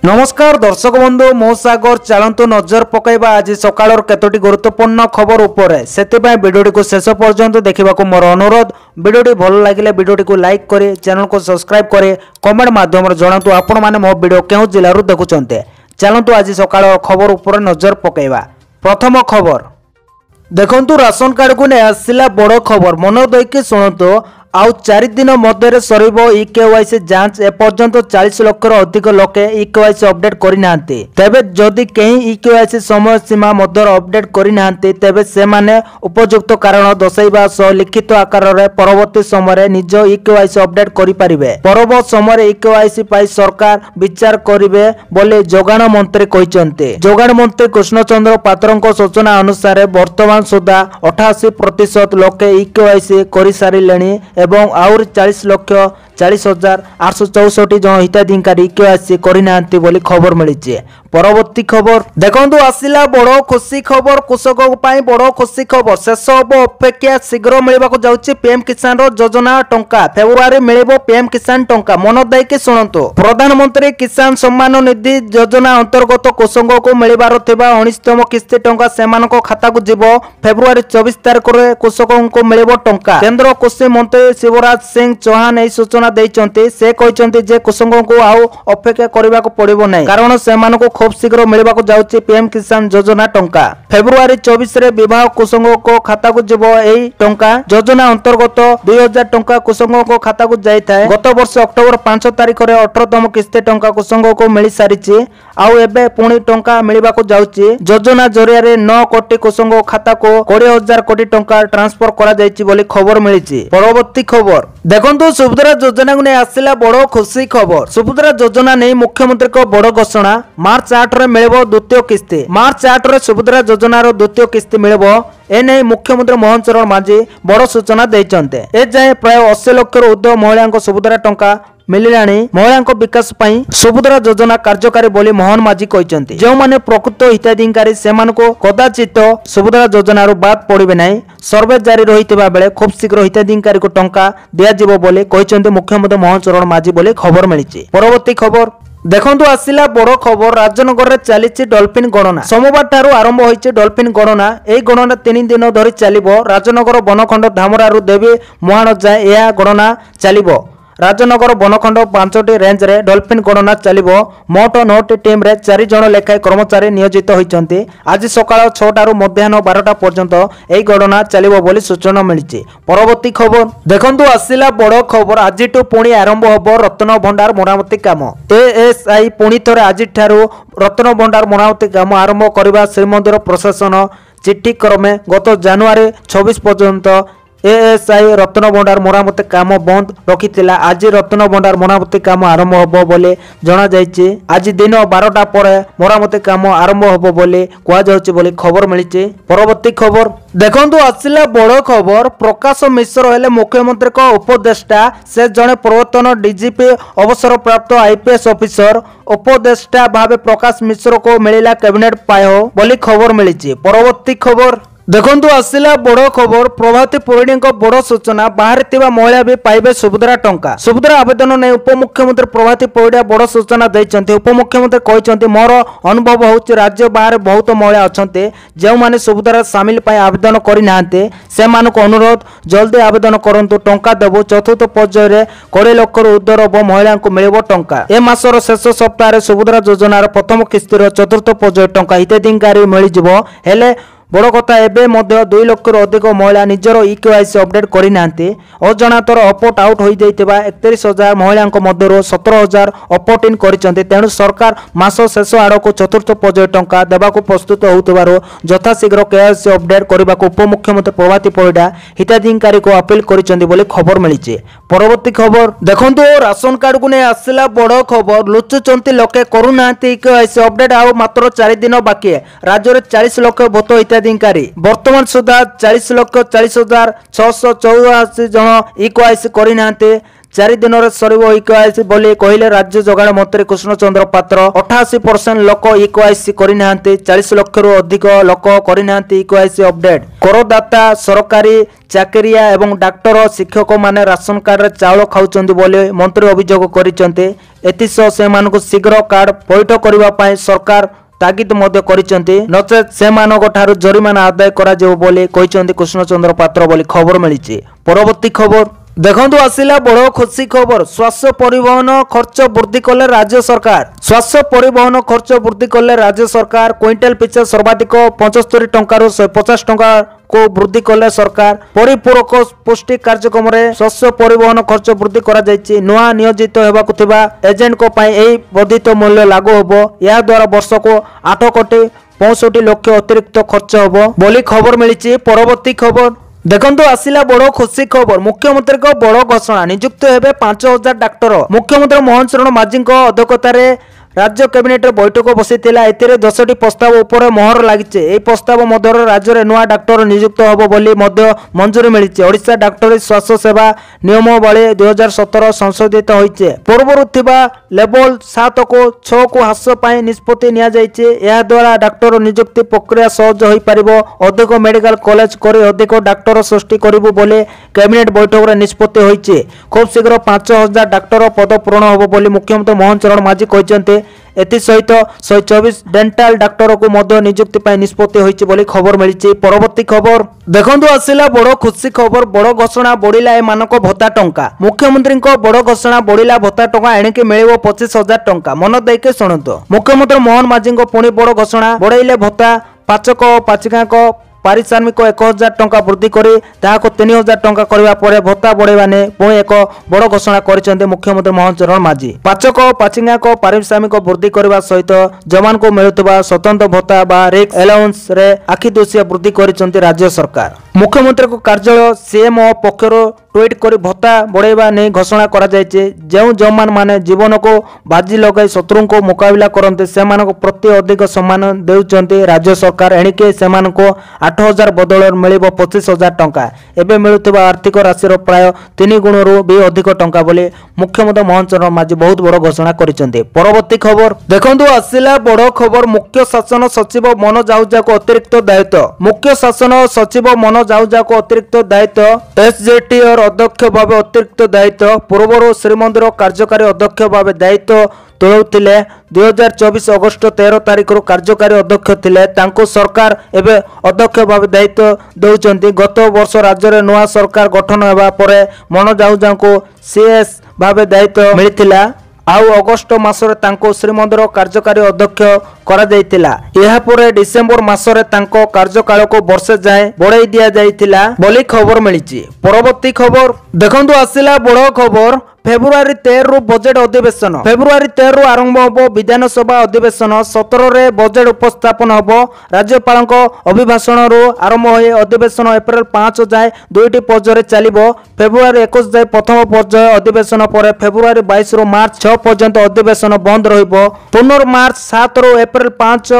नमस्कार दर्शक बंधु मो सागर चलतु नजर पकईबा आज सकाळ केतोटी गुरुत्वपूर्ण खबर उपरे सेतिबाई वीडियोटी को शेष पर्यंत देखा मोर अनुरोध। वीडियोटी भल लगे वीडियोटी को लाइक करे, चैनल को सब्सक्राइब करे, कमेंट माध्यम जनातु आपण माने मो वीडियो केउ जिल्ला रु देखुचंते। चलतु आज सकाळ खबर उपरे नजर पकईबा। प्रथम खबर देखंतु राशन कार्ड को नहीं आसला बड़ खबर, मन देकी शुणु। आउ 4 दिन मध्य सर इकेवाईसी जांच एपर्यंत 40 लाख अधिक लोके इकेवाईसी अपडेट करना तेबे जदि कहीं इकेवाईसी समय सीमा मध्य अपडेट करना तेबे से माने उपयुक्त कारण दर्शाइबा सह लिखित आकार रे परवर्ती समय निज इकेवाईसी अपडेट करि परिबे। परवर्ती समय इकेवाईसी पाई सरकार विचार करिवे बोले जोगाण मंत्री कहिसंते। जोगाण मंत्री कृष्णचंद्र पात्रଙ୍କ सूचना अनुसार वर्तमान सुधा 88% लोके इकेवाईसी करि सारिलेनी एवं आउर 40,40,864 जन हिताधिकारी केवाईसी करना खबर मिली। परवर्ती खबर देखंतु आसिला बड़ खुशी खबर, कृषक बड़ खुशी खबर। शेष हम अपेक्षा शीघ्र मिलवाक जाउछि पीएम किसान योजना टंका। फेब्रुआरी मिलिबो पीएम किसान टंका, मन देकी शुणु। प्रधानमंत्री किसान सम्मान निधि योजना अंतर्गत कृषक को मिलबार थिबा 19तम किस्ती टंका सेमानक खाता को जिवो। फेब्रुआरी 24 तारिख रे कृषक को मिलिबो टंका। केंद्र कृषि मंत्री शिवराज सिंह चौहान यह सूचना देइचंती। से कहिसंती जे कृषक को आउ अपेक्षा करबाक पड़िबो नै, कारण सेमानक खूब शीघ्र मिलवाक जाउछि पीएम किसान योजना टंका। फेब्रुआरी 24 रे विवाह कृषक को खाता को जिवो। एही टंका योजना अंतर्गत 2000 टंका कृषक को खाता को जाइथाय। गत वर्ष अक्टोबर 5 तारिख रे 18तम किस्ती टंका कृषक को मिली सारिछि। आउ एबे पुणी टंका मिलवाक जाउछि। योजना जरिया रे 9 कोटी कृषक खाता को 20,000 कोटी टंका ट्रांसफर करा जाइछि बोली खबर मिलिछि। परवर्ती खबर देखंतु सुभद्रा योजना को नहीं आसिला बड़ खुशी खबर। सुभद्रा योजना नहीं मुख्यमंत्री को बड़ घोषणा। मार्च 8 रे मिलिबो द्वितीय किस्ती। मार्च 8 रे सुभद्रा योजनार द्वितीय किस्ती मिलिबो। एने मुख्यमंत्री मोहन चरण माझी बड़ सूचना देइचंते। ए जाय प्राय 80 लाख ऊर्ध्व महिला सुभद्रा टंका मिलिलानी। महिला विकास पई सुभद्रा योजना कार्यकारी बोली मोहन माझी कहिसंती। जो माने प्रकृत हिताधिकारी सेमानको कदाचित सुभद्रा योजना रो बात पड़िबे नाही। सर्वे जारी रहितबा बेले खूब शीघ्र हिताधिकारी को टंका दिया जिवो बोली कहिसंती मुख्यमंत्री मोहन चरण माझी बोली खबर मिलिछि। परवर्ती खबर देखंतु आसिला बड़ खबर, राजनगर रे चलीछि डॉल्फिन गणना। सोमवार ठारू आरंभ होइछि डॉल्फिन गणना। एही गणना 3 दिन धरि चलिबो। राजनगर बनखंड धामरारू देवी मुहाण जाय एहा गणना चलिबो। राजनगर बनखंड 5टी रेंज रे डॉल्फिन गणना चलिबो। मोट 9टी टीम रे 4 जण लेखाय कर्मचारी नियोजित होइचंती। आज सकाळ 6 टारू मध्याह्न 12टा पर्यंत एही गणना चलिबो बोली सूचना मिलिछि। परवर्ती खबर देखंतु आसिला बड़ खबर, आजिटु पुणी आरंभ होबो रत्न भंडार मरामती काम। एएसआई पुणी थरे आज ठारू रत्न भंडार मरामती काम आरंभ करबा श्रीमंदिर प्रशासन चिट्ठी क्रमे गत जनवरी 26 पर्यंत एएसआई रत्न भंडार मरामती काम बंद रखिथिला। आज रत्न भंडार मरामती काम आरंभ होबो बोले जणा जायछि। आज दिन 12टा परे मरामती काम आरंभ होबो बोले कुआ जाउछि बोले खबर मिलिछि। परवर्ती खबर देखंतु आसिला बड़ खबर, प्रकाश मिश्र हेले मुख्यमंत्री को उपदेष्टा। से जणे प्रवर्तन डीजीपी अवसर प्राप्त आईपीएस ऑफिसर। उपदेष्टा भावे प्रकाश मिश्र को मिलिला कैबिनेट पायो बोली खबर मिलिछि। परवर्ती खबर देखंतु आसिला बड़ खबर, प्रभाती परिणी बड़ सूचना। बाहर थिबा महिला भी पाइबे सुभद्रा टंका। सुभद्रा आवेदन ने उपमुख्यमंत्री प्रभाती परिणी बड़ सूचना दैचंती। उपमुख्यमंत्री कहिसंती मोर अनुभव होउछि राज्य बाहर बहुत महिला अछंते जे माने सुभद्रा शामिल पाई आवेदन करि नाहंते। से मानको अनुरोध जल्दी आवेदन करंतु, टंका देबो। चतुर्थ पर्याय रे 20 लाख ऊर्ध्व महिला को मिलिबो टंका। ए मासर शेष सप्ताह रे सुभद्रा योजनार प्रथम किस्तीर चतुर्थ पर्याय टंका हिताधिकारी मिलि जिवो। हेले बड़ कथा एबे मध्य 2 लाख अधिक महिला निजर इकेवाईसी अपडेट करिना। अजनातर अपट आउट हो जाइतिबा 31,000 महिला मध्य 17,000 अपट इन करिसंते। तेणु सरकार मास शेष आड़क चतुर्थ पर्याय टंका देवाक प्रस्तुत होउतिबारो यथाशीघ्र केवाईसी अपडेट करबाक उपमुख्यमंत्री प्रभाती परिड़ा हिताधिकारी को अपील करिसंते बोली खबर मिलिछि। परवर्ती खबर देखंतु राशन कार्ड को नै आसिला बड़ खबर, लुचुचंती लोके करूनांती इकेवाईसी अपडेट। आ मात्र 4 दिन बाकी राज्य रे 40 लाख भोट हिताधिकारी। वर्तमान सुधा 40,40,684 जन इकेवाईसी करिनांते। 4 दिन सरिबो इकेवाईसी बोली कहले राज्य जोगाण मंत्री कृष्णचंद्र पात्र। 88% लोक इकेवाईसी करिनांते। 40 लाख रु अधिक लोक करिनांते इकेवाईसी अपडेट। करदाता, सरकारी चाकरिया एवं डाक्टर, शिक्षक माने राशन कार्ड रे चाउल खाउचंती बोली मंत्री अभियोग करिसंते। एथिसह सेमानकु शीघ्र कार्ड पैठ करबा पई सरकार तागिद मध्य करिसेंती नचेत सेमानक ठारू जरिमाना आदाय करा जेबो बोली कहिसेंती कृष्णचंद्र पात्र बोली खबर मिलिछि। परवर्ती खबर देखंतु आसिला बड़ खुशी खबर स्वास्थ्य परिवहन खर्च वृद्धि कले राज्य सरकार। स्वास्थ्य परिवहन खर्च वृद्धि कले राज्य सरकार क्विंटाल पिछा सर्वाधिक 75 टंकार 150 टंका को वृद्धि कले सरकार। परिपूरक पुष्टि कार्यक्रम रे स्वास्थ्य परिवहन खर्च वृद्धि करा जायछि। नुआ नियोजित हेबाकु थिबा एजेंट को पई एही वर्धित मूल्य लागू होबो। या द्वारा वर्ष को 8 कोटी 65 लाख अतिरिक्त खर्च होबो बोली खबर मिलिछि। परवर्ती खबर देखंतु आसिला बड़ खुशी खबर मुख्यमंत्री को बड़ घोषणा नियुक्त हेबे 5000 डाक्टर। मुख्यमंत्री मोहन चरण माझी अध्यक्षतार राज्य कैबिनेट बैठक बसिथिला। एथिरे 10टी प्रस्ताव उपर मोहर लागिছে। এই प्रस्ताव मध्य राज्य रे नुआ डाक्टर नियुक्त होबो बोली मध्य मंजूरी मिलिছে। ओडिशा डाक्टरी स्वास्थ्य सेवा नियमावली 2017 संशोधित होइছে। पूर्वरु थिबा लेवल 7 को 6 को ह्रास पई निष्पत्ति निया जायছে। या द्वारा डाक्टर नियुक्ति प्रक्रिया सहज होई परिबो। अधिक मेडिकल कॉलेज करी अधिक डाक्टर सृष्टि करिबो बोली कैबिनेट बैठक रे निष्पत्ति होइছে। खूब शीघ्र 5000 डाक्टर पद पूर्ण होबो बोली मुख्यमंत्री मोहन चरण माझी कहिसेंते। एसहित 124 डेंटाल डाक्टर को मध्य नियुक्ति पाई निष्पत्ति होइछि बोली खबर मिलिछि। परवर्ती खबर देखंतु आसिला बड़ खुशी खबर बड़ घोषणा बढ़िला ए मानक भत्ता टंका। मुख्यमंत्री को बड़ घोषणा बढ़िला भत्ता टंका एणिके मिलिबो 25000 टंका। मन दैके सुनंतो मुख्यमंत्री मोहन माझी को पुणी बड़ घोषणा बढ़ाइले भत्ता पाचक पाचिका को पारिश्रमिक 1000 टंका वृद्धि करी ताहाको 3000 टंका करबा परे भत्ता बढ़ेबा ने पुणी एक बड़ घोषणा करिसेंते मुख्यमंत्री मोहन चरण माझी। पाचक पाचिंगा को पारिश्रमिक वृद्धि करबा सहित जवान को मिलुतबा स्वतंत्र भत्ता बा रिक्स अलाउंस रे आखि दोषिया वृद्धि करिसेंते राज्य सरकार। मुख्यमंत्री को कार्यालय सीएमओ पक्षरु ट्वीट करी भत्ता बढ़ाइबा ने घोषणा करा जायछि। जेउ जवान माने जीवन को बाजी लगाई शत्रु को मुकाबला करते सेमानक प्रति अधिक सम्मान देउचंती राज्य सरकार। एणिके सेमानक 8000 बदल मिलिबो 25000 टंका। एबे मिलुतबा आर्थिक राशि प्राय 3 गुणरू भी अधिक टंका बोली मुख्यमंत्री मोहन चरण माझी बहुत बड़ घोषणा करिसेंते। परवर्ती खबर देखंतु आसिला बड़ खबर मुख्य शासन सचिव मनोज आहुजा को अतिरिक्त दायित्व। मुख्य शासन सचिव मनोज आहुजा को अतिरिक्त दायित्व। एसजेटीआर अध्यक्ष भाव अतिरिक्त दायित्व। पूर्व श्रीमंदिर कार्यकारी अध्यक्ष भाव दायित्व तुलौथिले। 2024 अगस्त 13 तारिख कार्यकारी अध्यक्ष थिले। तांको सरकार एबे अध्यक्ष भाव दायित्व दौचंती। गत वर्ष राज्य रे नुआ सरकार गठन हेबा परे मनोज आहुजा को सीएस भाव दायित्व मिलिथिला। आउ अगस्त मासरे तांको श्रीमंदिर कार्यकारी अध्यक्ष करा जायतिला। एहा परे डिसेंबर मासरे तांको कार्यकाल को वर्षे जाए बढ़ाई दिया जायतिला बोली खबर मिलिछि। परवर्ती खबर देखंतु आसिला बड़ खबर फेब्रुआरी 13 रु बजेट अधिवेशन। फेब्रुआरी 13 रु आरंभ होबो विधानसभा अधिवेशन। 17 रे बजेट उपस्थापन होबो। राज्यपाल अभिभाषण रु आरंभ होई अधिवेशन एप्रिल 5 जाए 2टी पर्याय चलिबो। फेब्रुआरी 21 जाए प्रथम पर्याय अधिवेशन पर फेब्रुआरी 22 रु मार्च 6 पर्यंत अधिवेशन बंद रहिबो। पुनर्मार्च 7 रु एप्रिल 5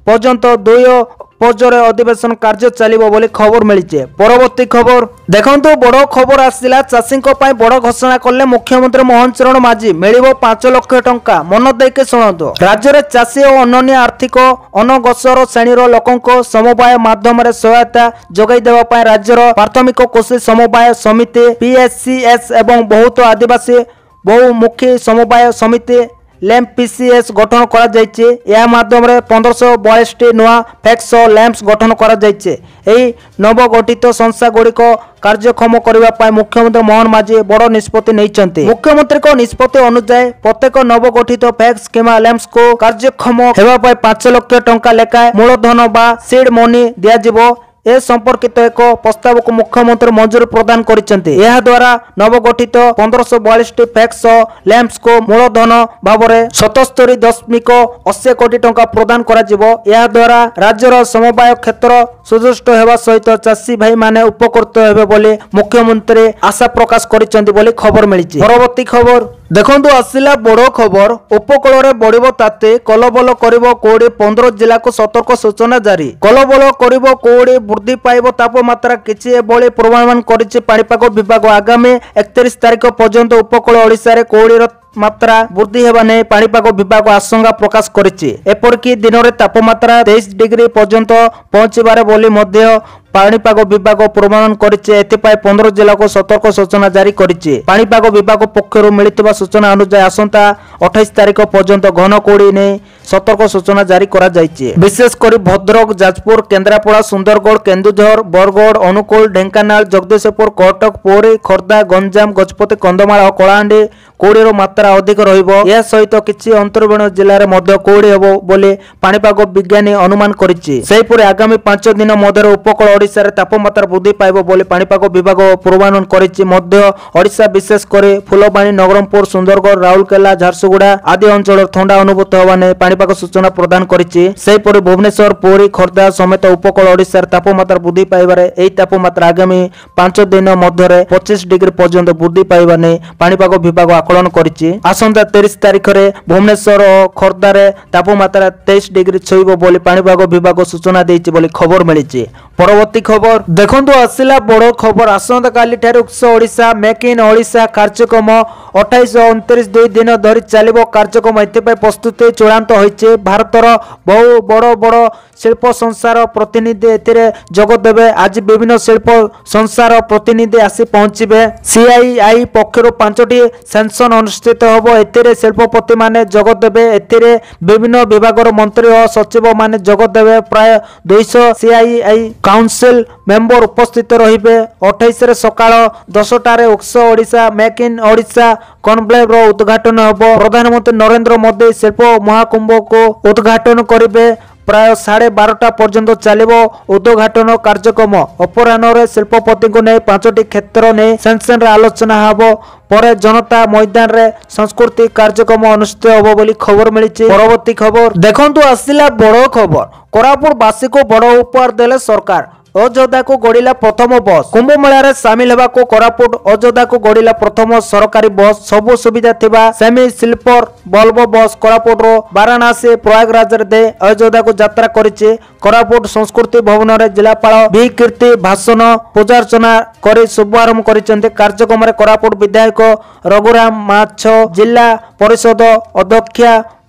पर्यंत 2 पर्याय अधिवेशन कार्य चलिबो बोली खबर मिलिছে। परवर्ती खबर देखंतु बड़ खबर आसिला चाषी बड़ घोषणा कले मुख्यमंत्री मोहन चरण माझी मिलिबो 5 लाख टंका। मन दैके सुनंतो राज्य रे चाषी और अनन्य आर्थिक अनगसर श्रेणी लोकों समवाय माध्यम रे सहायता जोगाई देवा पाए राज्यर प्राथमिक कृषि समवाय समिति पीएससीएस एवं बहुत आदिवासी बहुमुखी समवाय समिति लैंप पीसीएस गठन करा जायछि। या माध्यम रे 1542 नुआ फैक्स लैंप्स गठन करा जायछि। एही नवगठित संस्था गुड़िक कार्यक्षम करबा पाए मुख्यमंत्री मोहन माझी बड़ निष्पत्ति नैचंती। मुख्यमंत्री को निष्पत्ति अनुसार प्रत्येक नवगठित फैक्स किमा लैंप्स को कार्यक्षम हेबा पाए 5 लाख टंका लेखा मूलधन बा सीड मनी दिया जिवो। ए संपर्कित एक प्रस्ताव को मुख्यमंत्री मंजूरी प्रदान करिसेंती। यह द्वारा नवगठित 1542 फैक्स लैंप्स को मूलधन भाव में 77.80 कोटी टंका प्रदान करा जिवो। यह द्वारा राज्यर समवाय क्षेत्र सुदृष्ट हेबा सहित चाषी भाई माने उपकृत हेबे बोली मुख्यमंत्री आशा प्रकाश करिसेंती बोली खबर मिलिछि। परवर्ती खबर देखंतु आसिला बड़ खबर उपकूल रे बढ़िबो ताते कलबल करिबो कोडी 15 जिला को सतर्क सूचना जारी। कलबल करिबो कोडी वृद्धि पाइबो तापमात्रा किछि एबोली पूर्वानुमान करिछि पाणीपाग विभाग। आगामी 31 तारिख पर्यंत उपकूल ओडिसा रे कोडीर मात्रा वृद्धि हेबा नै पाणीपाग विभाग आशंका प्रकाश करिछि। एपरकी दिन रे तापमात्रा 23 डिग्री पर्यंत पहुंचबारे बोली मध्य पाणीपाग विभाग पूर्वानुमान करिछि। एथिपाई 15 जिला को सतर्क सूचना जारी करिछि। पाणीपाग विभाग पक्षरु मिलितबा सूचना अनुसार आसंता 28 तारिख पर्यंत घन कुहुडी नै सतर्क सूचना जारी करा जायछि। विशेष करी भद्रक, जाजपुर, केन्द्रापड़ा, सुंदरगढ़, केन्दुझर, बरगढ़, अनुगुल, ढेंकानाल, जगदीशपुर, कटक, पुरी, खोर्धा, गंजाम, गजपति, कंधमाल और कलाहांडी कुहुडीर मात्रा अधिक रहिबो। या सहित किछि अंतर्गत जिल्ला रे मध्य कुहुडी हेबो बोली पाणीपाग विज्ञानी अनुमान करिछि। सेहिपरि आगामी 5 दिन मध्य उपकूल ओडिशा रे तापमात्रा वृद्धि पाइबो बोली पाणीपाग विभाग पूर्वानुमान करिछि। मध्य ओडिशा विशेष करी फुलबाणी, नवरंगपुर, सुंदरगढ़, राउरकेला, झारसुगुड़ा आदि अंचल ठंडा अनुभूत होवा नै पाणीपाग सूचना प्रदान करिछि। सेहिपरि भुवनेश्वर, पुरी, खोर्धा समेत उपकूल ओडिशा रे तापमात्रा वृद्धि पाइबारे एही तापमात्रा आगामी 5 दिन मध्य 25 डिग्री पर्यंत वृद्धि पाइबा नै पाणीपाग विभाग आकलन करिछि। आसंता 30 तारिख रे भुवनेश्वर और खोर्धा रे तापमात्रा 23 डिग्री छुइबो बोली पाणीपाग विभाग सूचना देइछि बोली खबर मिलिछि। परवर्ती खबर देखंतु आसिला बड़ खबर। आसंता काली ठारे ओडिशा मेक इन ओडिशा कार्यक्रम 28 और 29 2 दिन धरि चलिबो। कार्यक्रम एथिपाई प्रस्तुति चूड़ांत होइछि। भारतर बहु बड़ बड़ शिल्प संस्थार प्रतिनिधि एथिरे जोग देबे। आज विभिन्न शिल्प संस्थार प्रतिनिधि आसी पहुंचबे। सीआईआई पक्षरु 5टी सेंसन अनुष्ठित होबो। एथिरे शिल्पपति माने जोग देबे। एथिरे विभिन्न विभागर मंत्री और सचिव माने जोग देबे। प्राय 200 सीआईआई काउंसिल मेंबर उपस्थित रहिबे। 28 रे सकाळ 10 टारे Odisha make in Odisha conclave रो उद्घाटन होबो। प्रधानमंत्री नरेंद्र मोदी शिल्प महाकुंभ को उद्घाटन करिबे। प्राय 12:30 पर्यंत चलिबो उद्घाटन कार्यक्रम। अपराह्न शिल्पपति को नहीं 5टी क्षेत्र नहीं सेंसन रे आलोचना हबो। परे जनता मैदान रे संस्कृति कार्यक्रम अनुष्ठित होबो बोली खबर मिलिछि। परवर्ती खबर देखंतु आसिला बड़ खबर। कोरापुट वासी को बड़ उपहार देले सरकार। अयोध्या को गड़िला प्रथम बस। कुंभ मेला सामिल होगा को कोरापुट अयोध्या को गड़िला प्रथम सरकारी बस। सबु सुविधा थिबा semi sleeper Volvo bus Koraput रो वाराणसी प्रयागराज रे दे अयोध्या को यात्रा करिछि। कोरापुट संस्कृति भवन रे जिलापाल बी कीर्ति भाषण पूजा अर्चना करी शुभारंभ करिसेंते। कार्यक्रम रे कोरापुट विधायक रघुराम माछ, जिला परिषद अध्यक्ष,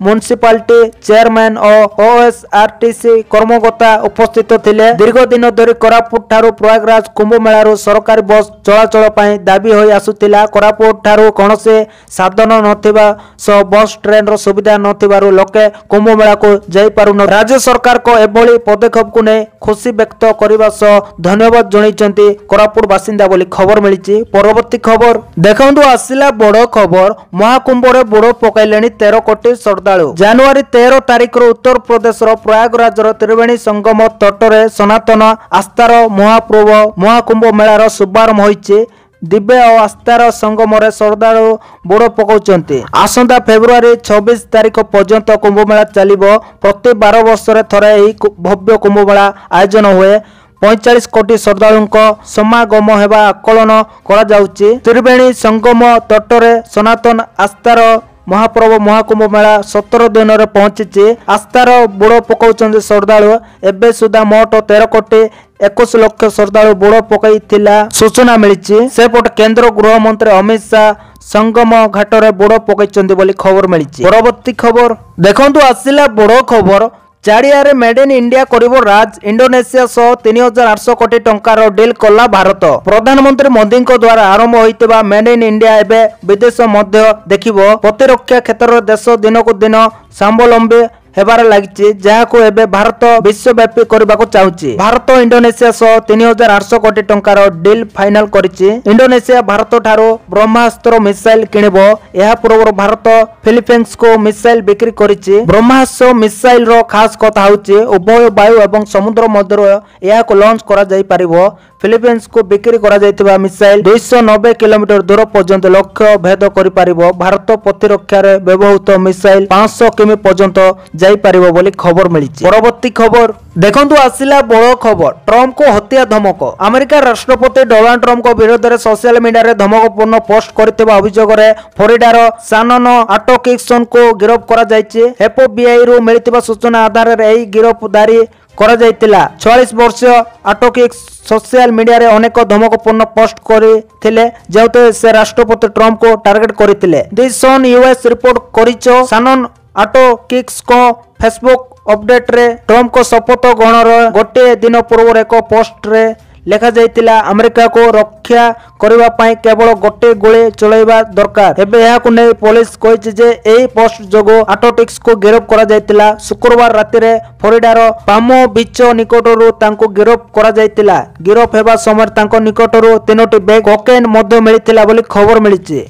म्युनिसिपालिटी चेयरमैन और ओएसआरटीसी कर्मकर्ता उपस्थित थिले। दीर्घ दिन धरी कोरापुट ठारू प्रयागराज कुंभ मेलारू सरकारी बस चलाचल पई दाबी होई आसुतिला। कोरापुट ठारू कोनोसे साधन नथिबा सो बस ट्रेन रो सुविधा नथिबारु लोके कुंभ मेला को जाई पारुन। राज्य सरकार को एभली पदक्षेप को नै खुशी व्यक्त करिबा सो धन्यवाद जणाइचंती कोरापुट बासिंदा बोली खबर मिलिछि। परवर्ती खबर देखंतु आसिला बड़ खबर। महाकुंभ रे बुड़ पकाइलेनी 13 कोटी जानुआरी 13 तारिख उत्तर प्रदेश प्रयागराज त्रिवेणी संगम तटरे सनातन आस्थार महाप्रभु महाकुंभ मेलार शुभारंभ होइछि। दिव्य और आस्थार संगम श्रद्धालु बुड़ पकाउछन्ति। आसंता फेब्रुआरी 26 तारिख पर्यंत कुंभ मेला चलिबो। प्रति 12 वर्ष थरे एही भव्य कुंभ मेला आयोजन हुए। 45 कोटी श्रद्धालुओं समागम हेबा आकलन करा जाउछि। त्रिवेणी संगम तटरे सनातन आस्थार महाप्रभु महाकुंभ मेला 17 दिन रे पहुंची। आस्थार बुड़ पकाउछन्ति श्रद्धालु। एबे सुधा मोट 13 कोटी 21 लाख श्रद्धालु बुड़ पकाइथिला सूचना मिलिछि। सेपट केंद्र गृह मंत्री अमित शाह संगम घाट रे बुड़ पकाइछन्ति बोली खबर मिलिछि। परवर्ती खबर देखंतु आसिला बड़ खबर। चारियारे मेड इन इंडिया करिबो राज। इंडोनेशिया सह 3800 कोटी टंकार डील कला भारत। प्रधानमंत्री मोदी द्वारा आरंभ होइतबा मेड इन इंडिया एबे विदेश मध्य देखिबो। प्रतिरक्षा क्षेत्र देश दिन को दिन स्वावलंबी हेबार लागिछि, जहाको एबे भारत विश्वव्यापी करबाको चाहुछि। भारत इंडोनेशिया सह 3800 कोटी टंकार डील फाइनल करिछि। इंडोनेशिया भारत ठारो ब्रह्मास्त्र मिसाइल किनिबो। एहा पूर्व भारत फिलीपींस को मिसाइल बिक्री करिछि। ब्रह्मास्त्र मिसाइल रो खास कथा होछि उभय वायु एवं समुद्र मध्य एहाको लॉन्च करा जाई पारिबो। फिलीपींस को बिक्री करा जाइतबा मिसाइल 290 किलोमीटर दूर पर्यंत लक्ष्य भेद करि पारिबो। भारत प्रतिरक्षा रे व्यवहृत मिसाइल 500 किमी पर्यंत जाई पारिबो बोली खबर मिलिछि। परवर्ती खबर देखंतु आसिला बड़ खबर। ट्रम्प को हत्या धमक। अमेरिका राष्ट्रपति डोनाल्ड ट्रम्प को विरोध रे सोशल मीडिया रे धमकपूर्ण पोस्ट करथिबा अभियोग रे फ्लोरिडार सानन आटकिसन को गिरफ्त करा जायछि। एफबीआई रो मिलितबा सूचना आधार रे एही गिरफ्तारी करा जायतिला। 44 वर्षीय आटकिस सोशल मीडिया रे अनेक धमकपूर्ण पोस्ट करथिले जेउते से राष्ट्रपति ट्रम्प को टार्गेट करथिले। दिस सन यूएस रिपोर्ट करिछो सानन आटकिस को फेसबुक अपडेट रे ट्रम्प को शपथ ग्रहण गोटे दिन पूर्व एक पोस्ट रे लेखा जाइतिला अमेरिका को रक्षा करबा पाई केवल गोटे गोली चलाइबा दरकार। एबे याकु नै पुलिस कहिछि जे एही पोस्ट जोगो 8 टिक्स को गिरफ्त करा जाइतिला। शुक्रवार राति रे फ्लोरिडार पामो बीच निकटरू तांको गिरफ्त करा जाइतिला। गिरफ्त हेबा समय तांको निकटरू 3टी बैग कोकेन मध्य मिलितिला बोली खबर मिलिछि।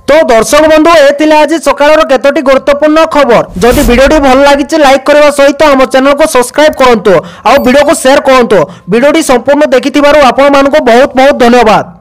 तो दर्शक बंधु ए आज सकाळ केतोटी गुरुत्वपूर्ण खबर। जदि वीडियोटी भल लागिছে लाइक करबा सहित हम चैनल को सब्सक्राइब करंतु आ वीडियो को शेयर करंतु। वीडियोटी संपूर्ण देखिथिबारु आपण मानको बहुत बहुत धन्यवाद।